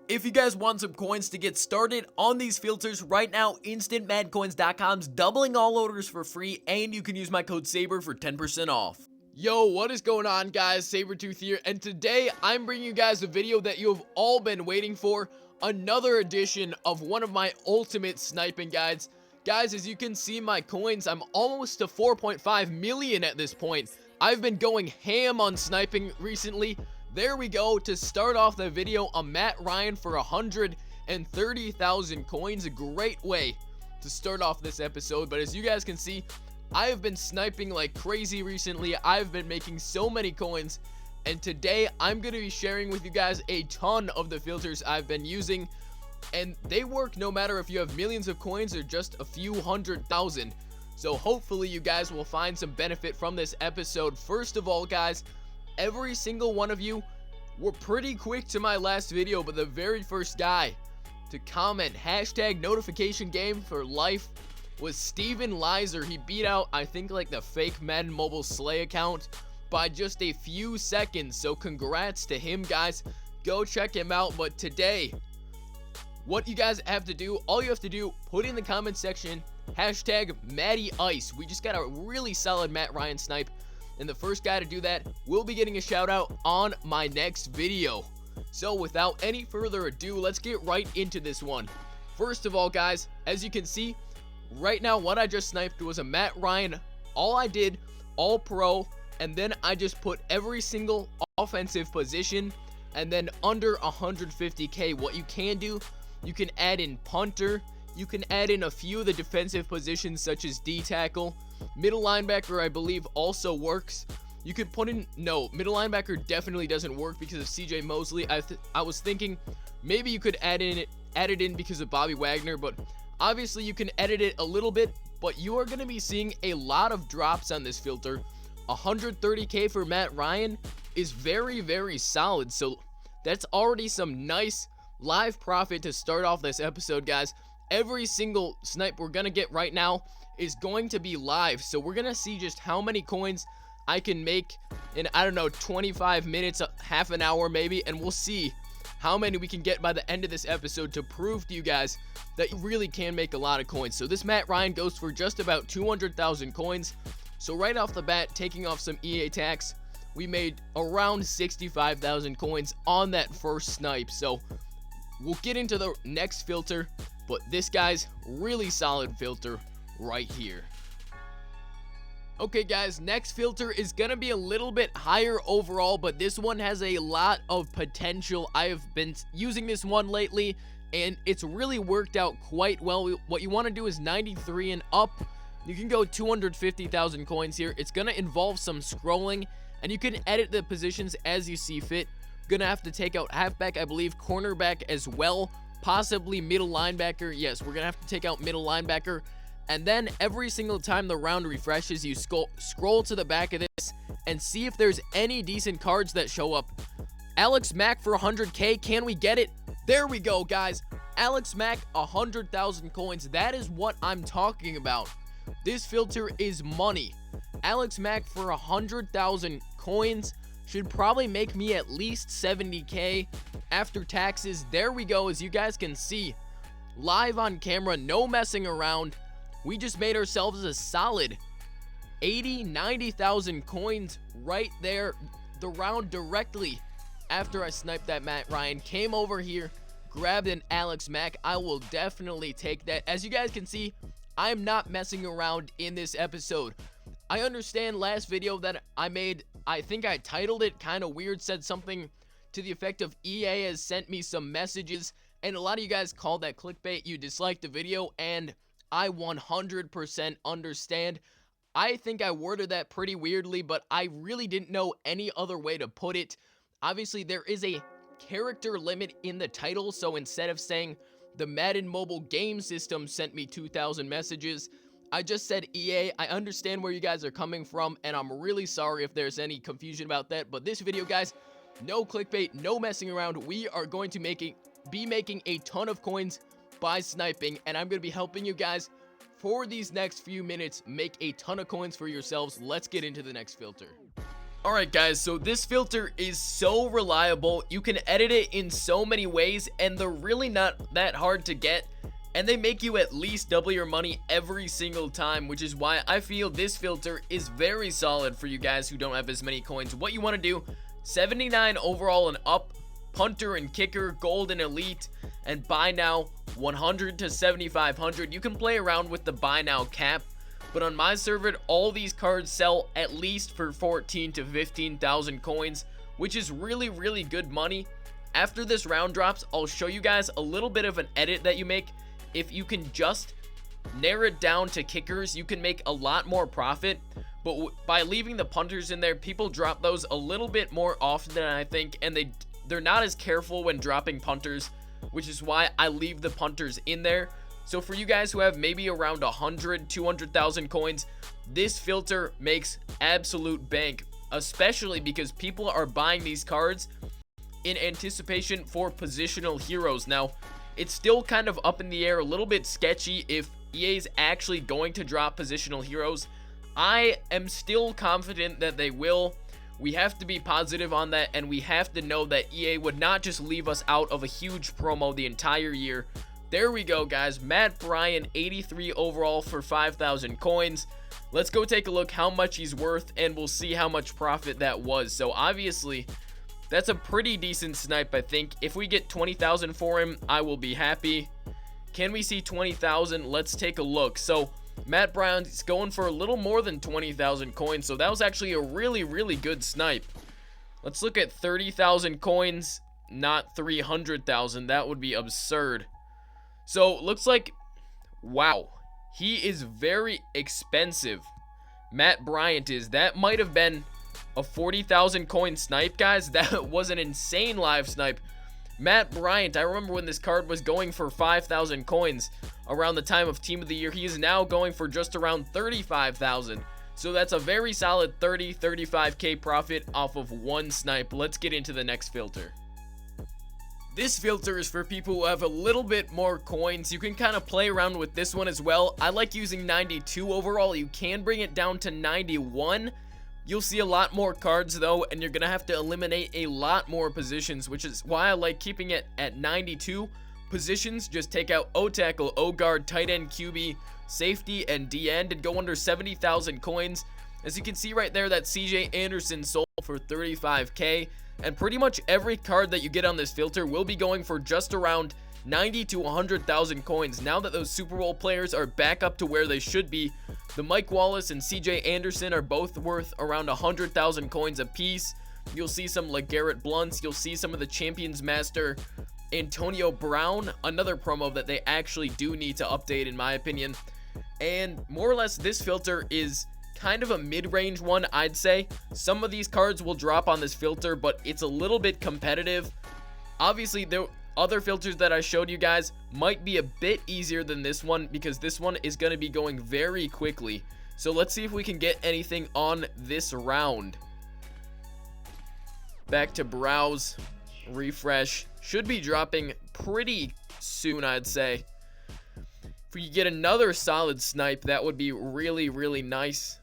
If you guys want some coins to get started on these filters right now, instantmadcoins.com's doubling all orders for free, and you can use my code SABER for 10% off. Yo, what is going on, guys? Sabrtooth here, and today I'm bringing you guys a video that you have all been waiting for, another edition of one of my ultimate sniping guides. Guys, as you can see my coins, I'm almost to 4.5 million at this point. I've been going ham on sniping recently. There we go. To start off the video, a Matt Ryan for 130,000 coins. A great way to start off this episode. But as you guys can see, I have been sniping like crazy recently. I've been making so many coins. And today, I'm going to be sharing with you guys a ton of the filters I've been using. And they work no matter if you have millions of coins or just a few 100,000. So hopefully you guys will find some benefit from this episode. First of all, guys, every single one of you were pretty quick to my last video, but the very first guy to comment hashtag notification game for life was Steven Lizer. He beat out, I think, like the fake Madden Mobile Slay account by just a few seconds. So congrats to him, guys. Go check him out. But today, what you guys have to do, all you have to do, put in the comment section hashtag Matty Ice. We just got a really solid Matt Ryan snipe, and the first guy to do that will be getting a shout out on my next video. So without any further ado, let's get right into this one. First of all, guys, as you can see right now, what I just sniped was a Matt Ryan. All I did, all pro, and then I just put every single offensive position, and then under 150k. What you can do, you can add in punter, you can add in a few of the defensive positions such as D tackle. Middle linebacker, I believe, also works. You could put in, no, middle linebacker definitely doesn't work because of CJ Mosley. I was thinking maybe you could add it in because of Bobby Wagner, but obviously you can edit it a little bit. But you are going to be seeing a lot of drops on this filter. 130k for Matt Ryan is very, very solid. So that's already some nice live profit to start off this episode, guys. Every single snipe we're going to get right now is going to be live. So we're going to see just how many coins I can make in, I don't know, 25 minutes, half an hour maybe. And we'll see how many we can get by the end of this episode to prove to you guys that you really can make a lot of coins. So this Matt Ryan goes for just about 200,000 coins. So right off the bat, taking off some EA tax, we made around 65,000 coins on that first snipe. So we'll get into the next filter, but this guy's really solid filter right here. Okay, guys, next filter is gonna be a little bit higher overall, but this one has a lot of potential. I have been using this one lately, and it's really worked out quite well. What you want to do is 93 and up. You can go 250,000 coins here. It's gonna involve some scrolling, and you can edit the positions as you see fit. Gonna have to take out halfback, I believe, cornerback as well, possibly middle linebacker. Yes, we're gonna have to take out middle linebacker. And then every single time the round refreshes, you scroll to the back of this and see if there's any decent cards that show up. Alex Mack for 100k, can we get it? There we go, guys. Alex Mack, 100,000 coins. That is what I'm talking about. This filter is money. Alex Mack for 100,000 coins should probably make me at least 70k after taxes. There we go. As you guys can see, live on camera, no messing around. We just made ourselves a solid 90,000 coins right there. The round directly after I sniped that Matt Ryan, came over here, grabbed an Alex Mack. I will definitely take that. As you guys can see, I'm not messing around in this episode. I understand last video that I made, I think I titled it kind of weird, said something to the effect of EA has sent me some messages, and a lot of you guys called that clickbait. You disliked the video, and I 100% understand. I think I worded that pretty weirdly, but I really didn't know any other way to put it. Obviously, there is a character limit in the title, so instead of saying the Madden Mobile game system sent me 2,000 messages, I just said EA. I understand where you guys are coming from, and I'm really sorry if there's any confusion about that. But this video, guys, no clickbait, no messing around. We are going to be making a ton of coins by sniping, and I'm going to be helping you guys for these next few minutes make a ton of coins for yourselves. Let's get into the next filter. Alright guys, so this filter is so reliable. You can edit it in so many ways, and they're really not that hard to get. And they make you at least double your money every single time, which is why I feel this filter is very solid for you guys who don't have as many coins. What you want to do, 79 overall and up, punter and kicker, gold and elite, and buy now 100 to 7,500. You can play around with the buy now cap, but on my server, all these cards sell at least for 14 to 15,000 coins, which is really, really good money. After this round drops, I'll show you guys a little bit of an edit that you make. If you can just narrow it down to kickers, you can make a lot more profit. But by leaving the punters in there, people drop those a little bit more often than I think, and they're not as careful when dropping punters, which is why I leave the punters in there. So for you guys who have maybe around 100, 200,000 coins, this filter makes absolute bank, especially because people are buying these cards in anticipation for positional heroes. Now, it's still kind of up in the air, a little bit sketchy if EA is actually going to drop positional heroes. I am still confident that they will. We have to be positive on that, and we have to know that EA would not just leave us out of a huge promo the entire year. There we go, guys. Matt Bryant, 83 overall for 5,000 coins. Let's go take a look how much he's worth, and we'll see how much profit that was. So obviously, that's a pretty decent snipe, I think. If we get 20,000 for him, I will be happy. Can we see 20,000? Let's take a look. So Matt Bryant's going for a little more than 20,000 coins, so that was actually a really, really good snipe. Let's look at 30,000 coins, not 300,000. That would be absurd. So looks like, wow, he is very expensive. Matt Bryant is. That might have been a 40,000 coin snipe, guys. That was an insane live snipe. Matt Bryant, I remember when this card was going for 5,000 coins around the time of Team of the Year. He is now going for just around 35,000. So that's a very solid 35k profit off of one snipe. Let's get into the next filter. This filter is for people who have a little bit more coins. You can kind of play around with this one as well. I like using 92 overall. You can bring it down to 91. You'll see a lot more cards though, and you're gonna have to eliminate a lot more positions, which is why I like keeping it at 92 positions. Just take out O tackle, O guard, tight end, QB, safety, and D end, and go under 70,000 coins. As you can see right there, that CJ Anderson sold for 35k. And pretty much every card that you get on this filter will be going for just around 90 to 100,000 coins. Now that those Super Bowl players are back up to where they should be, the Mike Wallace and CJ Anderson are both worth around 100,000 coins apiece. You'll see some LeGarrette Blunts. You'll see some of the Champions Master Antonio Brown, another promo that they actually do need to update in my opinion. And more or less, this filter is kind of a mid-range one, I'd say. Some of these cards will drop on this filter, but it's a little bit competitive. Obviously, the other filters that I showed you guys might be a bit easier than this one, because this one is going to be going very quickly. So let's see if we can get anything on this round. Back to browse, refresh. Should be dropping pretty soon, I'd say. If we get another solid snipe, that would be really, really nice.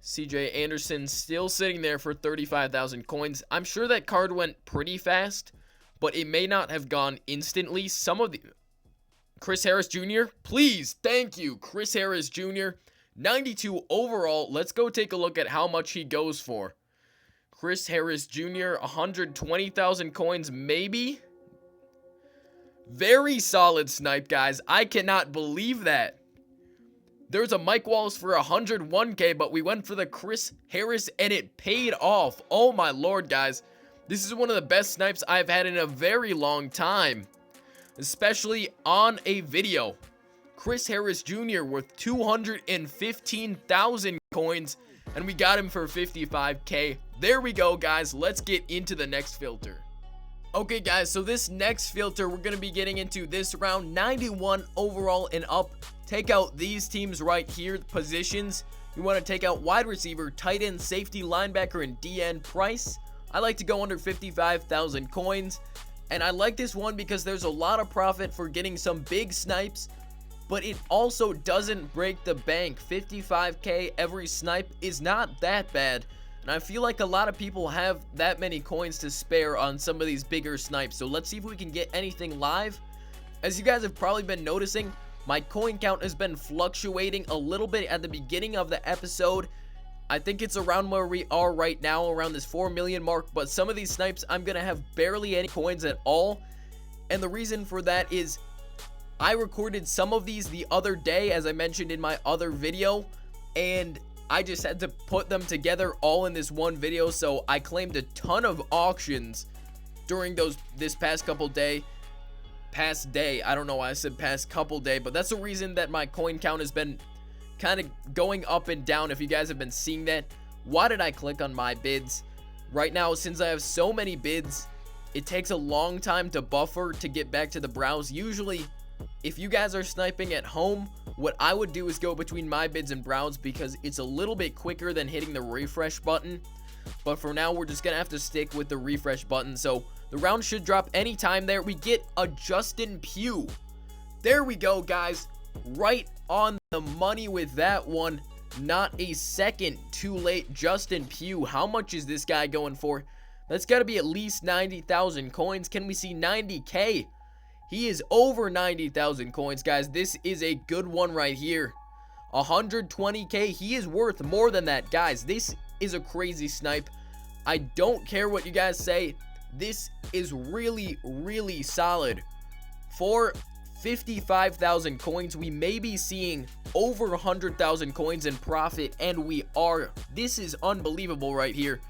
CJ Anderson still sitting there for 35,000 coins. I'm sure that card went pretty fast, but it may not have gone instantly. Some of the... Chris Harris Jr., please, thank you. Chris Harris Jr., 92 overall. Let's go take a look at how much he goes for. Chris Harris Jr., 120,000 coins, maybe? Very solid snipe, guys. I cannot believe that. There's a Mike Wallace for 101k, but we went for the Chris Harris, and it paid off. Oh my lord, guys. This is one of the best snipes I've had in a very long time, especially on a video. Chris Harris Jr. worth 215,000 coins, and we got him for 55k. There we go, guys. Let's get into the next filter. Okay, guys, so this next filter we're going to be getting into this round, 91 overall and up. Take out these teams right here, positions. You want to take out wide receiver, tight end, safety, linebacker, and DN price. I like to go under 55,000 coins. And I like this one because there's a lot of profit for getting some big snipes, but it also doesn't break the bank. 55k every snipe is not that bad. And I feel like a lot of people have that many coins to spare on some of these bigger snipes. So let's see if we can get anything live. As you guys have probably been noticing, my coin count has been fluctuating a little bit at the beginning of the episode. I think it's around where we are right now, around this 4 million mark. But some of these snipes, I'm going to have barely any coins at all. And the reason for that is I recorded some of these the other day, as I mentioned in my other video. And I just had to put them together all in this one video. So I claimed a ton of auctions during this past day. I don't know why I said past couple day, but that's the reason that my coin count has been kind of going up and down, if you guys have been seeing that. Why did I click on my bids? Right now, since I have so many bids, it takes a long time to buffer to get back to the browse. Usually, if you guys are sniping at home, what I would do is go between my bids and browse, because it's a little bit quicker than hitting the refresh button. But for now, we're just gonna have to stick with the refresh button. So the round should drop anytime there. We get a Justin Pugh. There we go, guys. Right on the money with that one. Not a second too late. Justin Pugh. How much is this guy going for? That's got to be at least 90,000 coins. Can we see 90K? He is over 90,000 coins, guys. This is a good one right here. 120K. He is worth more than that, guys. This is a crazy snipe. I don't care what you guys say. This is really, really solid. For 55,000 coins, we may be seeing over 100,000 coins in profit, and we are. This is unbelievable right here.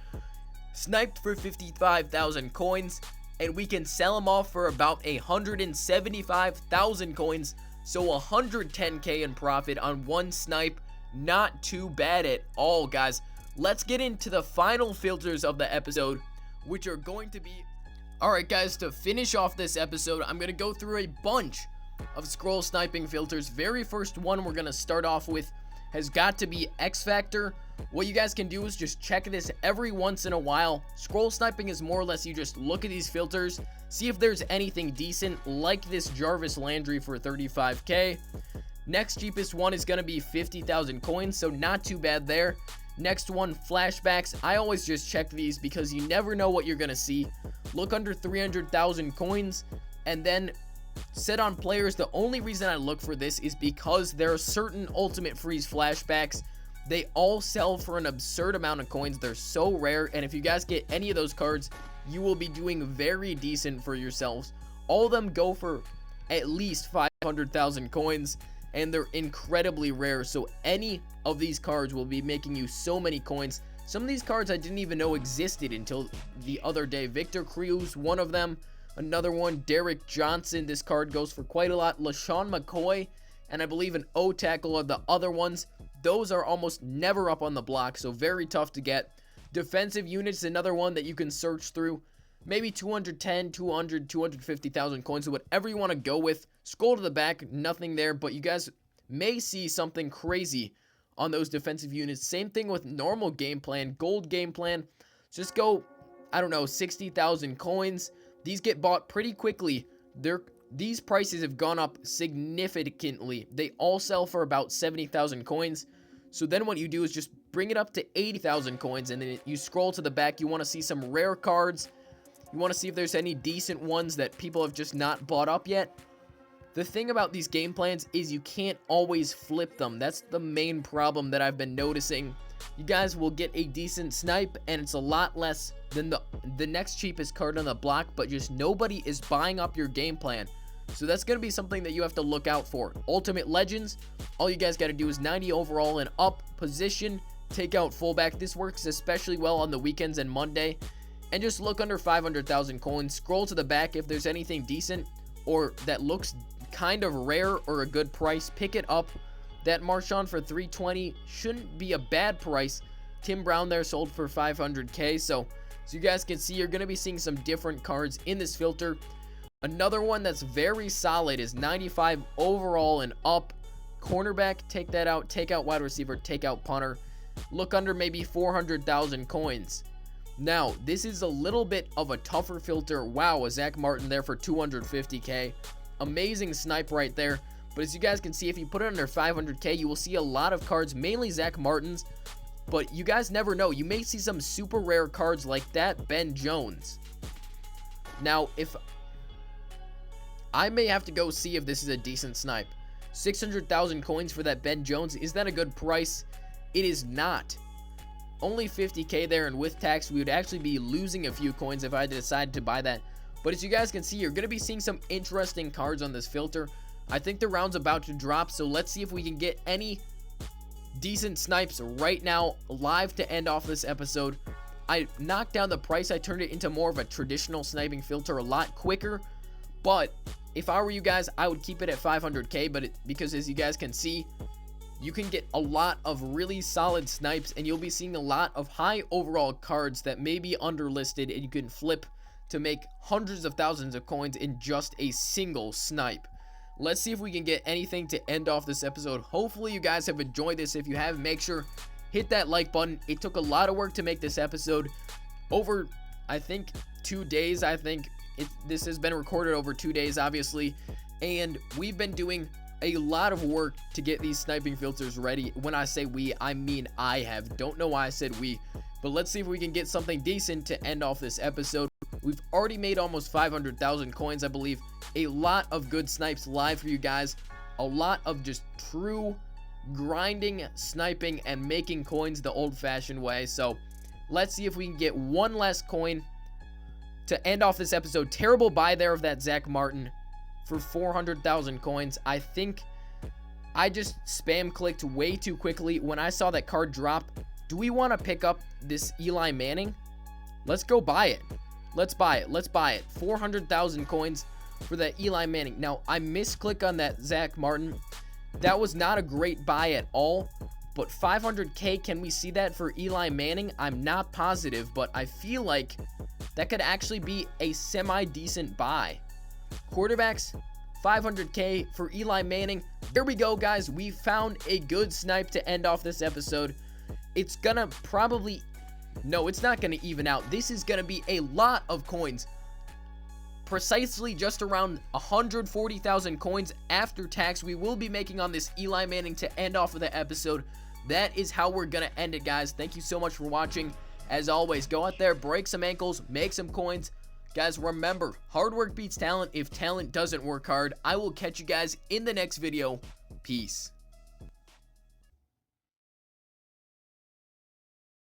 Sniped for 55,000 coins, and we can sell them off for about 175,000 coins. So 110K in profit on one snipe. Not too bad at all, guys. Let's get into the final filters of the episode, which are going to be... Alright, guys, to finish off this episode, I'm going to go through a bunch of scroll sniping filters. Very first one we're going to start off with has got to be X Factor. What you guys can do is just check this every once in a while. Scroll sniping is more or less you just look at these filters, see if there's anything decent, like this Jarvis Landry for 35K. Next cheapest one is going to be 50,000 coins, so not too bad there. Next one, flashbacks. I always just check these because you never know what you're going to see. Look under 300,000 coins, and then set on players. The only reason I look for this is because there are certain Ultimate Freeze flashbacks. They all sell for an absurd amount of coins. They're so rare, and if you guys get any of those cards, you will be doing very decent for yourselves. All of them go for at least 500,000 coins, and they're incredibly rare. So any of these cards will be making you so many coins. Some of these cards I didn't even know existed until the other day. Victor Cruz, one of them. Another one, Derek Johnson. This card goes for quite a lot. LaShawn McCoy, and I believe an O-Tackle are the other ones. Those are almost never up on the block, so very tough to get. Defensive units, another one that you can search through. Maybe 210, 200, 250,000 coins, so whatever you want to go with. Scroll to the back, nothing there, but you guys may see something crazy on those defensive units. Same thing with normal game plan, gold game plan. Just go, I don't know, 60,000 coins. These get bought pretty quickly. These prices have gone up significantly. They all sell for about 70,000 coins. So then what you do is just bring it up to 80,000 coins, and then you scroll to the back. You want to see some rare cards. You want to see if there's any decent ones that people have just not bought up yet. The thing about these game plans is you can't always flip them. That's the main problem that I've been noticing. You guys will get a decent snipe, and it's a lot less than the next cheapest card on the block, but just nobody is buying up your game plan. So that's going to be something that you have to look out for. Ultimate Legends, all you guys got to do is 90 overall and up. Position, take out fullback. This works especially well on the weekends and Monday. And just look under 500,000 coins. Scroll to the back if there's anything decent or that looks kind of rare or a good price. Pick it up. That Marshawn for 320 shouldn't be a bad price. Tim Brown there sold for 500K. So you guys can see you're going to be seeing some different cards in this filter. Another one that's very solid is 95 overall and up. Cornerback, take that out. Take out wide receiver, take out punter. Look under maybe 400,000 coins. Now, this is a little bit of a tougher filter. Wow, a Zach Martin there for 250K. Amazing snipe right there. But as you guys can see, if you put it under 500K, you will see a lot of cards, mainly Zach Martins, but you guys never know. You may see some super rare cards like that Ben Jones. Now, if I may have to go see if this is a decent snipe. 600,000 coins for that Ben Jones. Is that a good price? It is not. Only 50k there, and with tax, we would actually be losing a few coins if I decided to buy that. But as you guys can see, you're going to be seeing some interesting cards on this filter. I think the round's about to drop, so let's see if we can get any decent snipes right now live to end off this episode. I knocked down the price. I turned it into more of a traditional sniping filter a lot quicker. But if I were you guys, I would keep it at 500k, because as you guys can see, you can get a lot of really solid snipes, and you'll be seeing a lot of high overall cards that may be underlisted, and you can flip to make hundreds of thousands of coins in just a single snipe. Let's see if we can get anything to end off this episode. Hopefully you guys have enjoyed this. If you have, make sure hit that like button. It took a lot of work to make this episode over, I think, 2 days. This has been recorded over 2 days, obviously, and we've been doing a lot of work to get these sniping filters ready. When I say we, I mean I have. Don't know why I said we, but let's see if we can get something decent to end off this episode. We've already made almost 500,000 coins, I believe. A lot of good snipes live for you guys. A lot of just true grinding, sniping, and making coins the old-fashioned way. So let's see if we can get one last coin to end off this episode. Terrible buy there of that Zach Martin for 400,000 coins. I think I just spam clicked way too quickly when I saw that card drop. Do we want to pick up this Eli Manning? Let's go buy it. Let's buy it. Let's buy it. 400,000 coins for that Eli Manning. Now, I misclick on that Zach Martin. That was not a great buy at all. But 500k, can we see that for Eli Manning? I'm not positive, but I feel like that could actually be a semi-decent buy. Quarterbacks, 500k for Eli Manning. There we go, guys. We found a good snipe to end off this episode. It's gonna probably... No, it's not gonna even out. This is gonna be a lot of coins. Precisely just around 140,000 coins after tax we will be making on this Eli Manning to end off of the episode. That is how we're gonna end it, guys. Thank you so much for watching. As always, go out there, break some ankles, make some coins. Guys, remember, hard work beats talent if talent doesn't work hard. I will catch you guys in the next video. Peace.